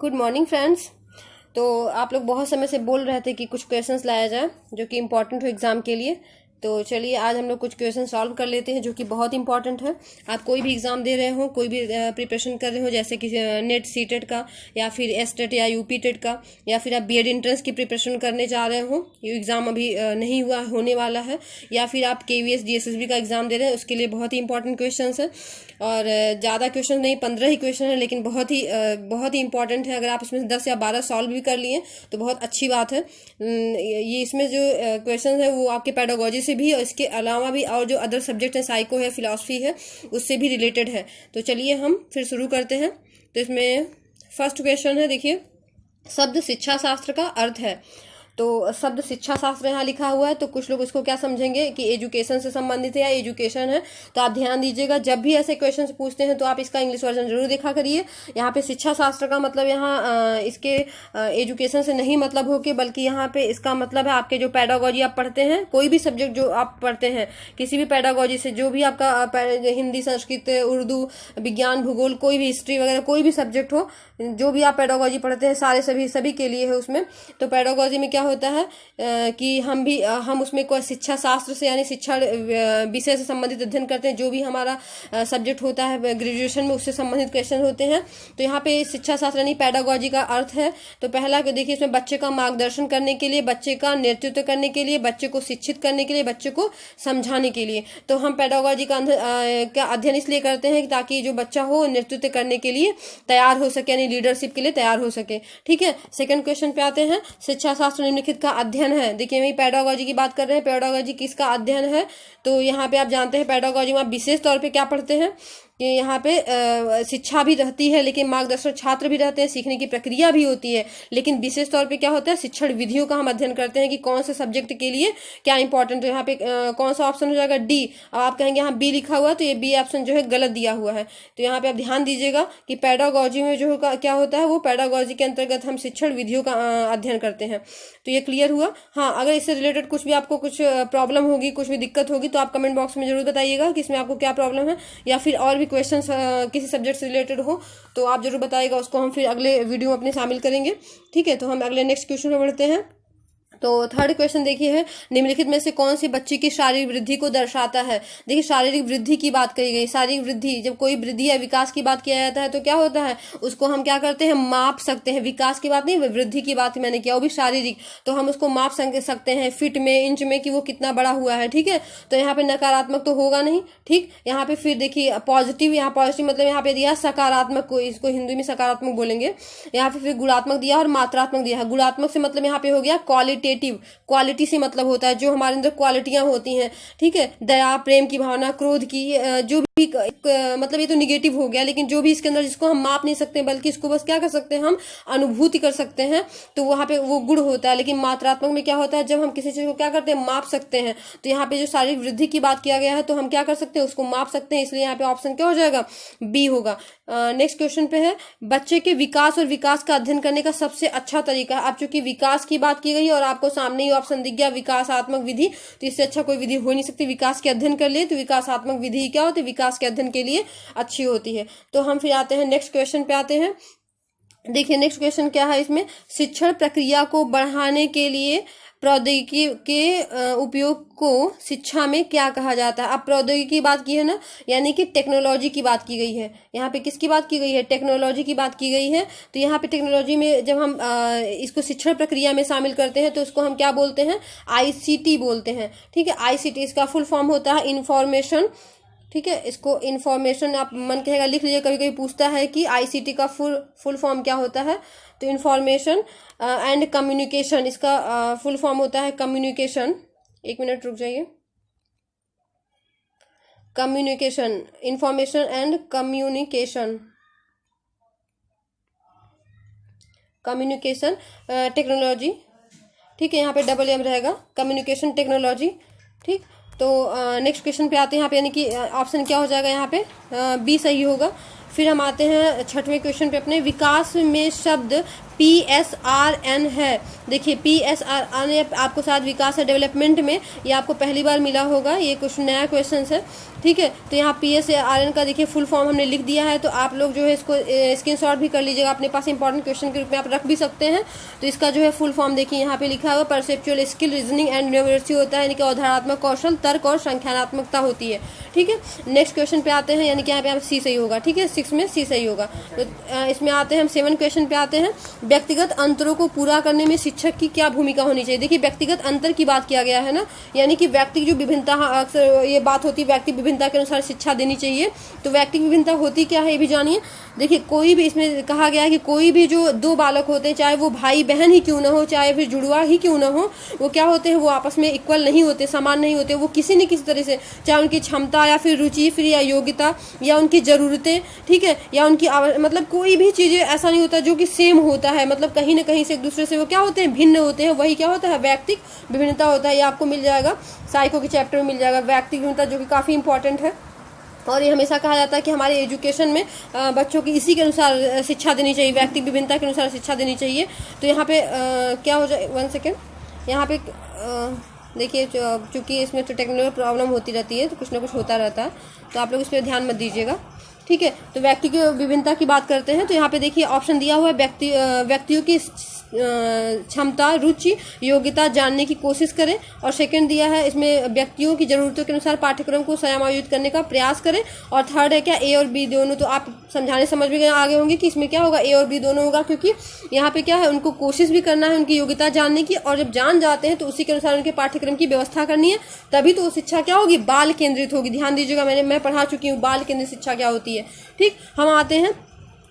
Good morning friends. तो आप लोग बहुत समय से बोल रहे थे कि कुछ क्वेश्चंस लाया जाए जो कि इम्पोर्टेंट हो एग्ज़ाम के लिए। तो चलिए आज हम लोग कुछ क्वेश्चन सॉल्व कर लेते हैं जो कि बहुत इंपॉर्टेंट है। आप कोई भी एग्ज़ाम दे रहे हो, कोई भी प्रिपरेशन कर रहे हो, जैसे कि नेट सीटेट का या फिर एसटेट या यूपी टेट का, या फिर आप बीएड एंट्रेंस की प्रिपरेशन करने जा रहे हो, ये एग्ज़ाम अभी नहीं हुआ, होने वाला है, या फिर आप केवीएस डीएसएसबी का एग्ज़ाम दे रहे हैं, उसके लिए बहुत ही इंपॉर्टेंट क्वेश्चन है। और ज़्यादा क्वेश्चन नहीं, 15 ही क्वेश्चन है, लेकिन बहुत ही इंपॉर्टेंट है। अगर आप इसमें 10 या 12 सॉल्व भी कर लिए तो बहुत अच्छी बात है। ये इसमें जो क्वेश्चन है वो आपके पेडागोजी से भी और इसके अलावा भी और जो अदर सब्जेक्ट है, साइको है, फिलॉसफी है, उससे भी रिलेटेड है। तो चलिए हम फिर शुरू करते हैं। तो इसमें फर्स्ट क्वेश्चन है, देखिए, शब्द शिक्षा शास्त्र का अर्थ है। तो शब्द शिक्षा शास्त्र यहाँ लिखा हुआ है, तो कुछ लोग इसको क्या समझेंगे कि एजुकेशन से संबंधित है या एजुकेशन है। तो आप ध्यान दीजिएगा, जब भी ऐसे क्वेश्चन पूछते हैं तो आप इसका इंग्लिश वर्जन जरूर देखा करिए। यहाँ पे शिक्षा शास्त्र का मतलब यहाँ इसके एजुकेशन से नहीं मतलब हो के, बल्कि यहाँ पे इसका मतलब है आपके जो पेडागोजी आप पढ़ते हैं, कोई भी सब्जेक्ट जो आप पढ़ते हैं, किसी भी पेडागोजी से, जो भी आपका हिंदी, संस्कृत, उर्दू, विज्ञान, भूगोल, कोई भी हिस्ट्री वगैरह कोई भी सब्जेक्ट हो, जो भी आप पेडागोजी पढ़ते हैं, सारे सभी के लिए है उसमें। तो पेडागोजी में क्या होता है कि हम उसमें कोई शिक्षा शास्त्र से यानी शिक्षा विषय से संबंधित अध्ययन करते हैं। जो भी हमारा सब्जेक्ट होता है ग्रेजुएशन में, उससे संबंधित क्वेश्चन होते हैं। तो यहाँ पे शिक्षा शास्त्र यानी पेडागोजी का अर्थ है। तो पहला देखिए, इसमें बच्चे का मार्गदर्शन करने के लिए, बच्चे का नेतृत्व करने के लिए, बच्चे को शिक्षित करने के लिए, बच्चे को समझाने के लिए। तो हम पेडागोजी का अध्ययन इसलिए करते हैं ताकि जो बच्चा हो नेतृत्व करने के लिए तैयार हो सके, यानी लीडरशिप के लिए तैयार हो सके। ठीक है, सेकंड क्वेश्चन पे आते हैं। शिक्षा शास्त्र निम्नलिखित का अध्ययन है। देखिए, वही पेडागोजी की बात कर रहे हैं। पेडागोजी किसका अध्ययन है? तो यहाँ पे आप जानते हैं पेडागोजी में आप विशेष तौर पे क्या पढ़ते हैं कि यहाँ पे शिक्षा भी रहती है, लेकिन मार्गदर्शक छात्र भी रहते हैं, सीखने की प्रक्रिया भी होती है, लेकिन विशेष तौर पे क्या होता है, शिक्षण विधियों का हम अध्ययन करते हैं कि कौन से सब्जेक्ट के लिए क्या इंपॉर्टेंट है। यहाँ पे कौन सा ऑप्शन हो जाएगा? डी। अब आप कहेंगे यहाँ बी लिखा हुआ है, तो ये बी ऑप्शन जो है गलत दिया हुआ है। तो यहाँ पे आप ध्यान दीजिएगा कि पेडागोजी में जो क्या होता है, वो पेडागोजी के अंतर्गत हम शिक्षण विधियों का अध्ययन करते हैं। तो ये क्लियर हुआ। हाँ, अगर इससे रिलेटेड कुछ भी आपको कुछ प्रॉब्लम होगी, कुछ भी दिक्कत होगी, तो आप कमेंट बॉक्स में जरूर बताइएगा कि इसमें आपको क्या प्रॉब्लम है, या फिर और भी क्वेश्चन किसी सब्जेक्ट से रिलेटेड हो तो आप जरूर बताइएगा। उसको हम फिर अगले वीडियो में अपने शामिल करेंगे। ठीक है, तो हम अगले नेक्स्ट क्वेश्चन में बढ़ते हैं। तो थर्ड क्वेश्चन देखिए है, निम्नलिखित में से कौन सी बच्चे की शारीरिक वृद्धि को दर्शाता है? देखिए, शारीरिक वृद्धि की बात कही गई। शारीरिक वृद्धि, जब कोई वृद्धि या विकास की बात किया जाता है तो क्या होता है, उसको हम क्या करते हैं, माप सकते हैं। विकास की बात नहीं, वृद्धि की बात मैंने किया, वो भी शारीरिक। तो हम उसको माप सकते हैं फीट में, इंच में, कि वो कितना बड़ा हुआ है। ठीक है, तो यहाँ पे नकारात्मक तो होगा नहीं। ठीक, यहाँ पे फिर देखिए पॉजिटिव, यहाँ पॉजिटिव मतलब यहाँ पे दिया सकारात्मक को, इसको हिंदी में सकारात्मक बोलेंगे। यहाँ पे फिर गुणात्मक दिया और मात्रात्मक दिया है। गुणात्मक से मतलब यहाँ पे हो गया क्वालिटेटिव, क्वालिटी से मतलब होता है जो हमारे अंदर क्वालिटियां होती हैं। ठीक है, दया, प्रेम की भावना, क्रोध की, जो भी मतलब ये तो निगेटिव हो गया, लेकिन जो भी इसके अंदर जिसको हम माप नहीं सकते, बल्कि इसको बस क्या कर सकते हैं, हम अनुभूति कर सकते हैं, तो वहां पे वो गुण होता है। लेकिन मात्रात्मक में क्या होता है, जब हम किसी चीज को क्या करते हैं, माप सकते हैं। तो यहाँ पे जो शारीरिक वृद्धि की बात किया गया है, तो हम क्या कर सकते हैं, उसको माप सकते हैं, इसलिए यहाँ पे ऑप्शन क्या हो जाएगा, बी होगा। नेक्स्ट क्वेश्चन पे है, बच्चे के विकास और विकास का अध्ययन करने का सबसे अच्छा तरीका है। अब चूंकि विकास की बात की गई और आपको सामने ही ऑप्शन दिख गया विकासात्मक विधि, तो इससे अच्छा कोई विधि हो नहीं सकती। विकास के अध्ययन कर ले तो विकासात्मक विधि क्या होती है, विकास के अध्ययन के लिए अच्छी होती है। तो हम फिर आते हैं नेक्स्ट क्वेश्चन पे आते हैं। देखिए, नेक्स्ट क्वेश्चन क्या है इसमें, शिक्षण प्रक्रिया को बढ़ाने के लिए प्रौद्योगिकी के उपयोग को शिक्षा में क्या कहा जाता है? अब प्रौद्योगिकी की बात की है ना, यानी कि टेक्नोलॉजी की बात की गई है। यहाँ पे किसकी बात की गई है, टेक्नोलॉजी की बात की गई है। तो यहाँ पे टेक्नोलॉजी में जब हम इसको शिक्षण प्रक्रिया में शामिल करते हैं तो उसको हम क्या बोलते हैं, आईसीटी बोलते हैं। ठीक है, आईसीटी इसका फुल फॉर्म होता है इंफॉर्मेशन। ठीक है, इसको इंफॉर्मेशन, आप मन कहेगा लिख लीजिए, कभी कभी पूछता है कि आईसीटी का फुल फॉर्म क्या होता है। तो इंफॉर्मेशन एंड कम्युनिकेशन, इसका फुल फॉर्म होता है कम्युनिकेशन। एक मिनट रुक जाइए, communication, information and communication, communication technology. ठीक है, यहाँ पे डबल एम रहेगा, कम्युनिकेशन टेक्नोलॉजी। ठीक, तो नेक्स्ट क्वेश्चन पे आते हैं। यहाँ पे यानी कि ऑप्शन क्या हो जाएगा, यहाँ पे बी सही होगा। फिर हम आते हैं छठवें क्वेश्चन पे अपने, विकास में शब्द PSRN है। देखिए PSRN आपको शायद विकास और डेवलपमेंट में ये आपको पहली बार मिला होगा, ये कुछ नया क्वेश्चन है, ठीक है। तो यहाँ PSRN का देखिए फुल फॉर्म हमने लिख दिया है, तो आप लोग जो है इसको स्क्रीनशॉट भी कर लीजिएगा, अपने पास इंपॉर्टेंट क्वेश्चन के रूप में आप रख भी सकते हैं। तो इसका जो है फुल फॉर्म देखिए यहाँ पे लिखा हुआ perceptual skill, reasoning and numeracy होता है, यानी कि अवधारणात्मक कौशल, तर्क और संख्यानात्मकता होती है, ठीक है। नेक्स्ट क्वेश्चन पे आते हैं, यानी कि यहाँ पे सी सही होगा, ठीक है, 6 में सी सही होगा। तो इसमें आते हैं हम 7 क्वेश्चन पे आते हैं। व्यक्तिगत अंतरों को पूरा करने में शिक्षक की क्या भूमिका होनी चाहिए। देखिए व्यक्तिगत अंतर की बात किया गया है ना, यानी कि व्यक्ति जो विभिन्नता, अक्सर ये बात होती है व्यक्ति विभिन्नता के अनुसार शिक्षा देनी चाहिए। तो व्यक्ति की विभिन्नता होती क्या है ये भी जानिए। देखिए कोई भी, इसमें कहा गया है कि कोई भी जो दो बालक होते हैं, चाहे वो भाई बहन ही क्यों ना हो, चाहे फिर जुड़वा ही क्यों ना हो, वो क्या होते हैं, वो आपस में इक्वल नहीं होते, समान नहीं होते। वो किसी न किसी तरह से, चाहे उनकी क्षमता या फिर रुचि, फिर या योग्यता या उनकी ज़रूरतें, ठीक है, या उनकी मतलब कोई भी चीज़ें ऐसा नहीं होता जो कि सेम होता है, मतलब कहीं ना कहीं से एक दूसरे से वो क्या होते हैं, भिन्न होते हैं। वही क्या होता है, व्यक्तिक विभिन्नता होता है। ये आपको मिल जाएगा साइको के चैप्टर में मिल जाएगा, व्यक्तिक विभिन्नता, जो कि काफ़ी इंपॉर्टेंट है। और ये हमेशा कहा जाता है कि हमारे एजुकेशन में बच्चों की इसी के अनुसार शिक्षा देनी चाहिए, व्यक्तिक विभिन्नता के अनुसार शिक्षा देनी चाहिए। तो यहाँ पे क्या हो जाए, 1 सेकेंड, यहाँ पे देखिए चूँकि इसमें तो टेक्निकल प्रॉब्लम होती रहती है, तो कुछ ना कुछ होता रहता है, तो आप लोग इस पर ध्यान मत दीजिएगा, ठीक है। तो व्यक्ति की विभिन्नता की बात करते हैं, तो यहाँ पे देखिए ऑप्शन दिया हुआ है, व्यक्तियों की क्षमता, रुचि, योग्यता जानने की कोशिश करें। और सेकंड दिया है इसमें व्यक्तियों की ज़रूरतों के अनुसार पाठ्यक्रम को समायोजित करने का प्रयास करें। और थर्ड है क्या, ए और बी दोनों। तो आप समझाने समझ भी आगे होंगे कि इसमें क्या होगा, ए और बी दोनों होगा, क्योंकि यहाँ पे क्या है, उनको कोशिश भी करना है उनकी योग्यता जानने की, और जब जान जाते हैं तो उसी के अनुसार उनके पाठ्यक्रम की व्यवस्था करनी है, तभी तो शिक्षा क्या होगी, बाल केंद्रित होगी। ध्यान दीजिएगा, मैं पढ़ा चुकी हूँ बाल केंद्रित शिक्षा क्या होती है, ठीक। हम आते हैं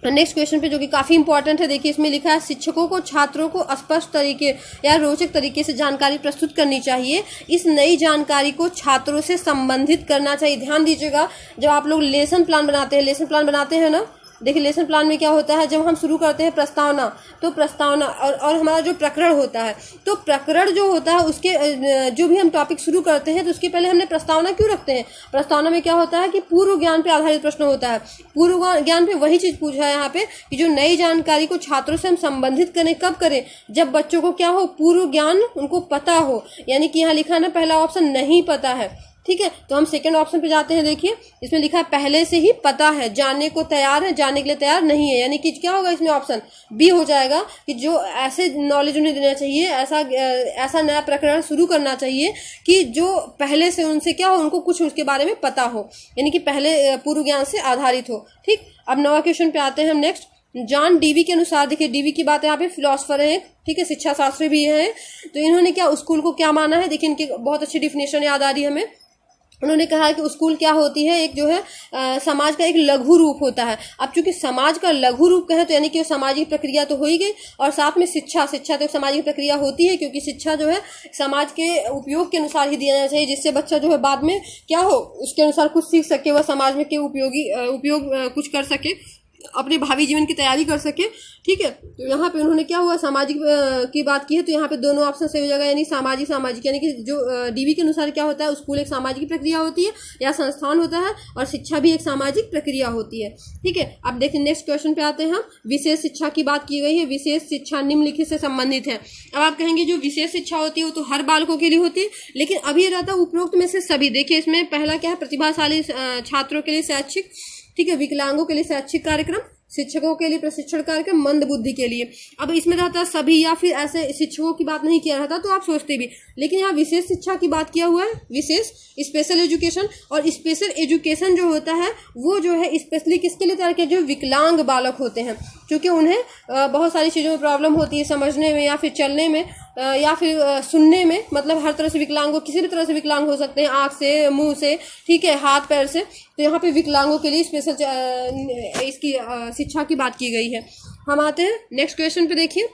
नेक्स्ट क्वेश्चन पे, जो कि काफ़ी इंपॉर्टेंट है। देखिए इसमें लिखा है, शिक्षकों को छात्रों को स्पष्ट तरीके या रोचक तरीके से जानकारी प्रस्तुत करनी चाहिए। इस नई जानकारी को छात्रों से संबंधित करना चाहिए। ध्यान दीजिएगा, जब आप लोग लेसन प्लान बनाते हैं ना, देखिए लेसन प्लान में क्या होता है, जब हम शुरू करते हैं प्रस्तावना, तो प्रस्तावना और हमारा जो प्रकरण होता है, तो प्रकरण जो होता है उसके जो भी हम टॉपिक शुरू करते हैं, तो उसके पहले हमने प्रस्तावना क्यों रखते हैं। प्रस्तावना में क्या होता है कि पूर्व ज्ञान पे आधारित प्रश्न होता है। पूर्व ज्ञान पे वही चीज़ पूछा है यहाँ पे कि जो नई जानकारी को छात्रों से हम संबंधित करें, कब करें, जब बच्चों को क्या हो, पूर्व ज्ञान उनको पता हो। यानी कि यहाँ लिखा है ना, पहला ऑप्शन नहीं पता है, ठीक है। तो हम सेकंड ऑप्शन पे जाते हैं। देखिए इसमें लिखा है, पहले से ही पता है, जानने को तैयार है, जानने के लिए तैयार नहीं है। यानी कि क्या होगा, इसमें ऑप्शन बी हो जाएगा कि जो ऐसे नॉलेज उन्हें देना चाहिए, ऐसा नया प्रकरण शुरू करना चाहिए कि जो पहले से उनसे क्या हो, उनको कुछ उसके बारे में पता हो, यानी कि पहले पूर्व ज्ञान से आधारित हो, ठीक। अब 9वां क्वेश्चन पे आते हैं हम नेक्स्ट। जॉन डीवी के अनुसार, देखिए डीवी की बात यहाँ पे फिलोसफर है, ठीक है, शिक्षा शास्त्री भी है। तो इन्होंने क्या स्कूल को क्या माना है, देखिए इनकी बहुत अच्छी डिफिनेशन याद आ रही है हमें। उन्होंने कहा कि स्कूल क्या होती है, एक जो है समाज का एक लघु रूप होता है। अब चूंकि समाज का लघु रूप कहे तो यानी कि सामाजिक प्रक्रिया तो हो ही गई, और साथ में शिक्षा तो सामाजिक प्रक्रिया होती है, क्योंकि शिक्षा जो है समाज के उपयोग के अनुसार ही दिया जाना चाहिए, जिससे बच्चा जो है बाद में क्या हो, उसके अनुसार कुछ सीख सके, वह समाज में के उपयोग कुछ कर सके, अपने भावी जीवन की तैयारी कर सके, ठीक है। तो यहाँ पे उन्होंने क्या हुआ, सामाजिक की बात की है, तो यहाँ पे दोनों ऑप्शन सही हो जाएगा, यानी सामाजिक, यानी कि जो डीवी के अनुसार क्या होता है, स्कूल एक सामाजिक प्रक्रिया होती है या संस्थान होता है, और शिक्षा भी एक सामाजिक प्रक्रिया होती है, ठीक है। अब देखिए नेक्स्ट क्वेश्चन पे आते हैं हम। विशेष शिक्षा की बात की गई है, विशेष शिक्षा निम्नलिखित से संबंधित है। अब आप कहेंगे जो विशेष शिक्षा होती है वो तो हर बालकों के लिए होती है, लेकिन अभी रहता है उपरोक्त में से सभी। देखिए इसमें पहला क्या है, प्रतिभाशाली छात्रों के लिए शैक्षिक, ठीक है, विकलांगों के लिए शैक्षिक कार्यक्रम, शिक्षकों के लिए प्रशिक्षण कार्यक्रम, मंद बुद्धि के लिए। अब इसमें रहता है सभी, या फिर ऐसे शिक्षकों की बात नहीं किया रहता तो आप सोचते भी, लेकिन यहाँ विशेष शिक्षा की बात किया हुआ है, विशेष स्पेशल एजुकेशन। और स्पेशल एजुकेशन जो होता है वो जो है स्पेशली किसके लिए तैयार किया, जो विकलांग बालक होते हैं, क्योंकि उन्हें बहुत सारी चीज़ों में प्रॉब्लम होती है, समझने में या फिर चलने में या फिर सुनने में, मतलब हर तरह से विकलांग हो, किसी भी तरह से विकलांग हो सकते हैं, आँख से, मुंह से, ठीक है, हाथ पैर से। तो यहाँ पे विकलांगों के लिए स्पेशल इसकी शिक्षा की बात की गई है। हम आते हैं नेक्स्ट क्वेश्चन पे। देखिए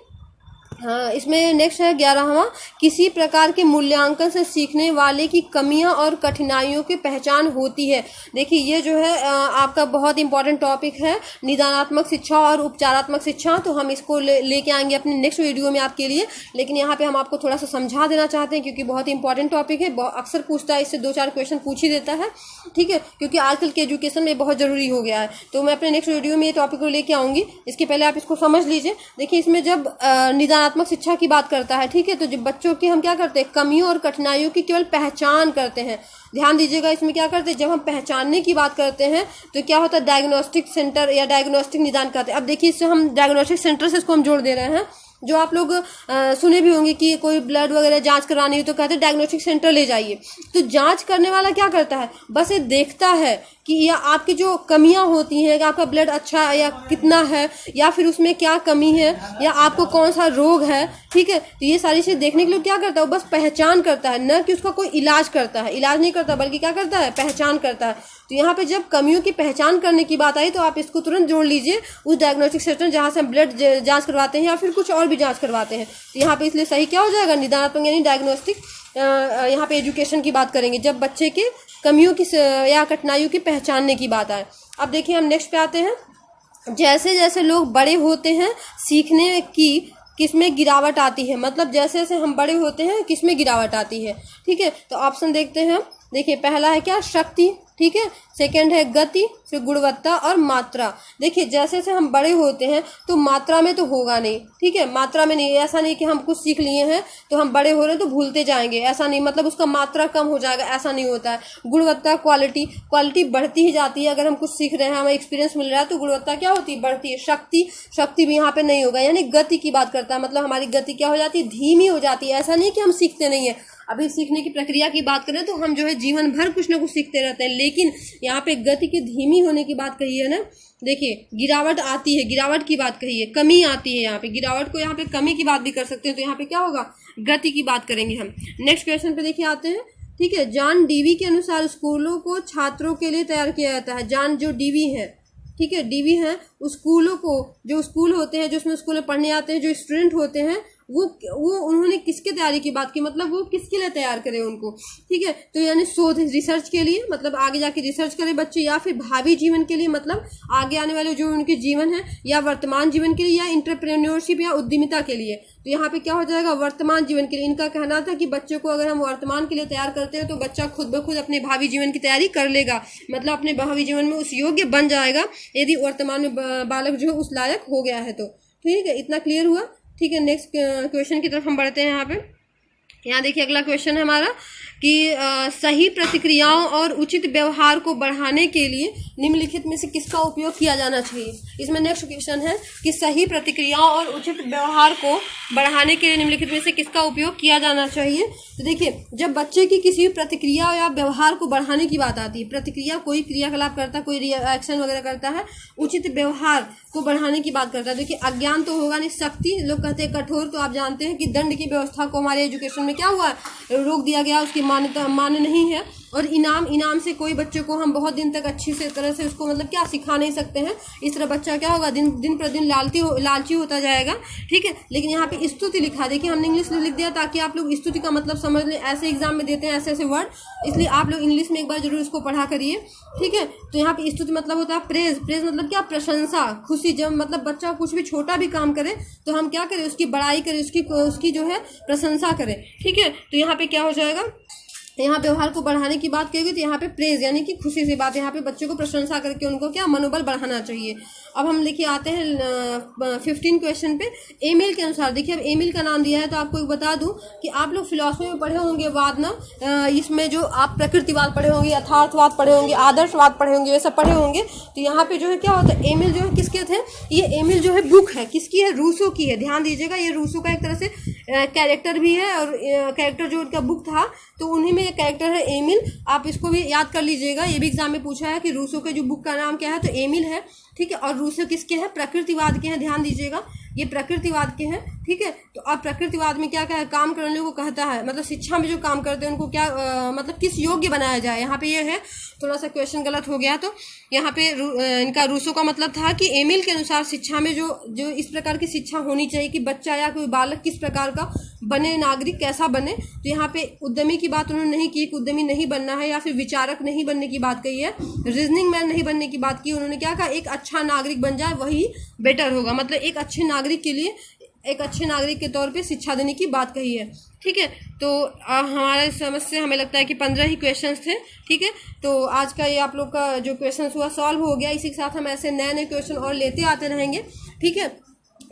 हाँ, इसमें नेक्स्ट है 11वां, किसी प्रकार के मूल्यांकन से सीखने वाले की कमियां और कठिनाइयों की पहचान होती है। देखिए ये जो है आपका बहुत इंपॉर्टेंट टॉपिक है, निदानात्मक शिक्षा और उपचारात्मक शिक्षा। तो हम इसको लेके आएंगे अपने नेक्स्ट वीडियो में आपके लिए, लेकिन यहाँ पे हम आपको थोड़ा सा समझा देना चाहते हैं क्योंकि बहुत इंपॉर्टेंट टॉपिक है, अक्सर पूछता है, इससे 2-4 क्वेश्चन पूछ ही देता है, ठीक है, क्योंकि आजकल के एजुकेशन में बहुत जरूरी हो गया है। तो मैं अपने नेक्स्ट वीडियो में ये टॉपिक को लेके आऊंगी, इसके पहले आप इसको समझ लीजिए। देखिए इसमें जब निदानात्मक शिक्षा की बात करता है, ठीक है, तो जब बच्चों की हम क्या करते हैं, कमियों और कठिनाइयों की केवल पहचान करते हैं। ध्यान दीजिएगा, इसमें क्या करते हैं, जब हम पहचानने की बात करते हैं तो क्या होता है, डायग्नोस्टिक सेंटर या डायग्नोस्टिक निदान करते हैं। अब देखिए इससे हम डायग्नोस्टिक सेंटर से इसको हम जोड़ दे रहे हैं। जो आप लोग सुने भी होंगे कि कोई ब्लड वगैरह जांच करानी हो तो कहते हैं डायग्नोस्टिक सेंटर ले जाइए। तो जांच करने वाला क्या करता है, बस ये देखता है कि या आपकी जो कमियां होती हैं, कि आपका ब्लड अच्छा या कितना है, या फिर उसमें क्या कमी है, या आपको कौन सा रोग है, ठीक है। तो ये सारी चीज़ देखने के लिए क्या करता है, वो बस पहचान करता है, न कि उसका कोई इलाज करता है। इलाज नहीं करता बल्कि क्या करता है, पहचान करता है। तो यहाँ पे जब कमियों की पहचान करने की बात आई तो आप इसको तुरंत जोड़ लीजिए उस डायग्नोस्टिक सेंटर जहाँ से हम ब्लड जांच करवाते हैं या फिर कुछ और भी जांच करवाते हैं। तो यहाँ पे इसलिए सही क्या हो जाएगा, निदानात्मक यानी डायग्नोस्टिक। यहाँ पे एजुकेशन की बात करेंगे जब बच्चे के कमियों की या कठिनाइयों की पहचानने की बात आए। अब देखिए हम नेक्स्ट पे आते हैं, जैसे जैसे लोग बड़े होते हैं सीखने की किसमें गिरावट आती है। मतलब जैसे जैसे हम बड़े होते हैं किसमें गिरावट आती है, ठीक है। तो ऑप्शन देखते हैं, देखिए पहला है क्या, शक्ति, ठीक है, सेकंड है गति, फिर गुणवत्ता और मात्रा। देखिए जैसे जैसे हम बड़े होते हैं तो मात्रा में तो होगा नहीं, ठीक है, मात्रा में नहीं, ऐसा नहीं कि हम कुछ सीख लिए हैं तो हम बड़े हो रहे हैं तो भूलते जाएंगे, ऐसा नहीं, मतलब उसका मात्रा कम हो जाएगा, ऐसा नहीं होता है। गुणवत्ता, क्वालिटी बढ़ती ही जाती है। अगर हम कुछ सीख रहे हैं, हमें एक्सपीरियंस मिल रहा है तो गुणवत्ता क्या होती है, बढ़ती है। शक्ति भी यहाँ पे नहीं होगा, यानी गति की बात करता है, मतलब हमारी गति क्या हो जाती है, धीमी हो जाती है। ऐसा नहीं कि हम सीखते नहीं है, अभी सीखने की प्रक्रिया की बात करें तो हम जो है जीवन भर कुछ ना कुछ सीखते रहते हैं, लेकिन यहाँ पे गति की धीमी होने की बात कही है ना। देखिए गिरावट आती है, गिरावट की बात कही है, कमी आती है, यहाँ पे गिरावट को यहाँ पे कमी की बात भी कर सकते हैं। तो यहाँ पे क्या होगा, गति की बात करेंगे हम। नेक्स्ट क्वेश्चन पे देखिए आते हैं, ठीक है। जॉन डीवी के अनुसार स्कूलों को छात्रों के लिए तैयार किया जाता है। जॉन जो डीवी है, ठीक है, डीवी है, स्कूलों को, जो स्कूल होते हैं, जो उसमें स्कूल में पढ़ने आते हैं, जो स्टूडेंट होते हैं, वो उन्होंने किसके तैयारी की बात की, मतलब वो किसके लिए तैयार करें उनको, ठीक है। तो यानी शोध, रिसर्च के लिए, मतलब आगे जाके रिसर्च करें बच्चे, या फिर भावी जीवन के लिए, मतलब आगे आने वाले जो उनके जीवन है, या वर्तमान जीवन के लिए, या इंटरप्रेन्योरशिप या उद्यमिता के लिए। तो यहाँ पे क्या हो जाएगा, वर्तमान जीवन के लिए। इनका कहना था कि बच्चे को अगर हम वर्तमान के लिए तैयार करते हैं तो बच्चा खुद ब खुद अपने भावी जीवन की तैयारी कर लेगा, मतलब अपने भावी जीवन में उस योग्य बन जाएगा यदि वर्तमान में बालक जो है उस लायक हो गया है। तो ठीक है, इतना क्लियर हुआ, ठीक है। नेक्स्ट क्वेश्चन की तरफ हम बढ़ते हैं। यहाँ देखिए अगला क्वेश्चन है हमारा कि सही प्रतिक्रियाओं और उचित व्यवहार को बढ़ाने के लिए निम्नलिखित में से किसका उपयोग किया जाना चाहिए। इसमें नेक्स्ट क्वेश्चन है कि सही प्रतिक्रियाओं और उचित व्यवहार को बढ़ाने के लिए निम्नलिखित में से किसका उपयोग किया जाना चाहिए। तो देखिए जब बच्चे की किसी प्रतिक्रिया या व्यवहार को बढ़ाने की बात आती है, प्रतिक्रिया कोई क्रियाकलाप करता है, कोई रिएक्शन वगैरह करता है, उचित व्यवहार को बढ़ाने की बात करता है। देखिए अज्ञान तो होगा नहीं, सख्ती, लोग कहते हैं कठोर, तो आप जानते हैं कि दंड की व्यवस्था को हमारे एजुकेशन में क्या हुआ, रोक दिया गया, उसकी मान्य नहीं है। और इनाम से कोई बच्चे को हम बहुत दिन तक अच्छी से तरह से उसको मतलब क्या सिखा नहीं सकते हैं। इस तरह बच्चा क्या होगा, दिन पर दिन लालची होता जाएगा, ठीक है। लेकिन यहाँ पे स्तुति लिखा, देखिए हमने इंग्लिश में लिख दिया ताकि आप लोग स्तुति का मतलब समझ लें। ऐसे एग्जाम में देते हैं ऐसे ऐसे वर्ड, इसलिए आप लोग इंग्लिश में एक बार जरूर इसको पढ़ा करिए, ठीक है। तो यहाँ पे स्तुति मतलब होता है प्रेज मतलब क्या, प्रशंसा, खुशी। जब मतलब बच्चा कुछ भी छोटा भी काम करे तो हम क्या करें, उसकी बड़ाई करें, उसकी जो है प्रशंसा करें, ठीक है। तो यहाँ पे क्या हो जाएगा, यहाँ व्यवहार को बढ़ाने की बात करेगी तो यहाँ पे प्रेज यानी कि खुशी से बात, यहाँ पे बच्चों को प्रशंसा करके उनको क्या मनोबल बढ़ाना चाहिए। अब हम देखिए आते हैं 15 क्वेश्चन पे। एमिल के अनुसार, देखिए अब एमिल का नाम दिया है तो आपको एक बता दूं कि आप लोग फिलॉसफी में पढ़े होंगे वाद ना, इसमें जो आप प्रकृतिवाद पढ़े होंगे, यथार्थवाद पढ़े होंगे, आदर्शवाद पढ़े होंगे, ये सब पढ़े होंगे। तो यहाँ पे जो है क्या होता है, एमिल जो है किसके थे, ये एमिल जो है बुक है, किसकी है, रूसो की है। ध्यान दीजिएगा ये रूसो का एक तरह से कैरेक्टर भी है, और कैरेक्टर जो उनका बुक था तो उन्हीं में कैरेक्टर है एमिल। आप इसको भी याद कर लीजिएगा, ये भी एग्जाम में पूछा है कि रूसो के जो बुक का नाम क्या है, तो एमिल है, ठीक है। और रूसो किसके हैं, प्रकृतिवाद के हैं, ध्यान दीजिएगा ये प्रकृतिवाद के हैं, ठीक है। तो अब प्रकृतिवाद में क्या काम करने को कहता है, मतलब शिक्षा में जो काम करते हैं उनको क्या मतलब किस योग्य बनाया जाए। यहाँ पे ये है, थोड़ा सा क्वेश्चन गलत हो गया। तो यहाँ पे इनका रूसो का मतलब था कि एमिल के अनुसार शिक्षा में जो इस प्रकार की शिक्षा होनी चाहिए कि बच्चा या कोई बालक किस प्रकार का बने, नागरिक कैसा बने। तो यहाँ पे उद्यमी की बात उन्होंने नहीं की, उद्यमी नहीं बनना है, या फिर विचारक नहीं बनने की बात कही है, रीजनिंग मैन नहीं बनने की बात की। उन्होंने क्या कहा, एक अच्छा नागरिक बन जाए वही बेटर होगा, मतलब एक अच्छे नागरिक के लिए, एक अच्छे नागरिक के तौर पे शिक्षा देने की बात कही है। ठीक है। तो हमारे समझ से हमें लगता है कि 15 ही क्वेश्चंस थे। ठीक है। तो आज का ये आप लोग का जो क्वेश्चंस हुआ सॉल्व हो गया। इसी के साथ हम ऐसे नए नए क्वेश्चन और लेते आते रहेंगे। ठीक है।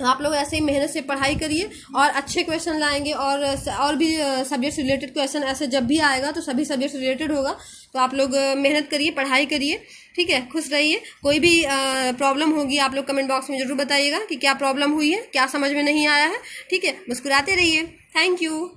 आप लोग ऐसे ही मेहनत से पढ़ाई करिए और अच्छे क्वेश्चन लाएंगे, और भी सब्जेक्ट रिलेटेड क्वेश्चन ऐसे जब भी आएगा तो सभी सब्जेक्ट रिलेटेड होगा। तो आप लोग मेहनत करिए, पढ़ाई करिए। ठीक है। खुश रहिए। कोई भी प्रॉब्लम होगी आप लोग कमेंट बॉक्स में जरूर बताइएगा कि क्या प्रॉब्लम हुई है, क्या समझ में नहीं आया है। ठीक है। मुस्कुराते रहिए। Thank you.